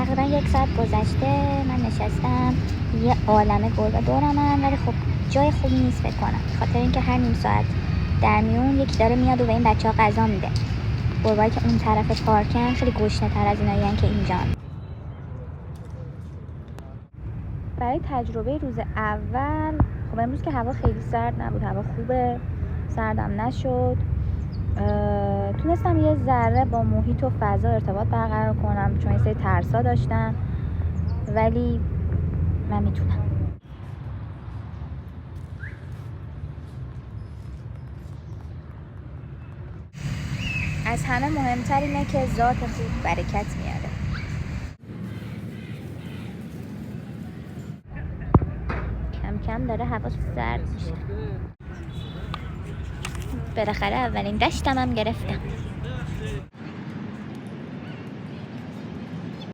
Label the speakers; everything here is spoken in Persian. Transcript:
Speaker 1: تقریبا 1 ساعت گذشته، من نشستم، یه عالمه گربه دورمن، ولی خب جای خوبی نیست فکر کنم، خاطر اینکه هر نیم ساعت در میون یکی داره میاد و به این بچه‌ها غذا میده. گربه‌ای که اون طرف پارکن خیلی گشنه‌تر از اینایین که اینجان. برای تجربه روز اول، خب امروز که هوا خیلی سرد نبود، هوا خوبه، سردم نشد، تونستم یه ذره با محیط و فضا ارتباط برقرار کنم، چون یه سری ترسا داشتم، ولی من میتونم. از همه مهمتر اینه که ذات خوب برکت میاره. کم کم داره هوا سرد میشه. بالاخره اولین دشتم هم گرفتم.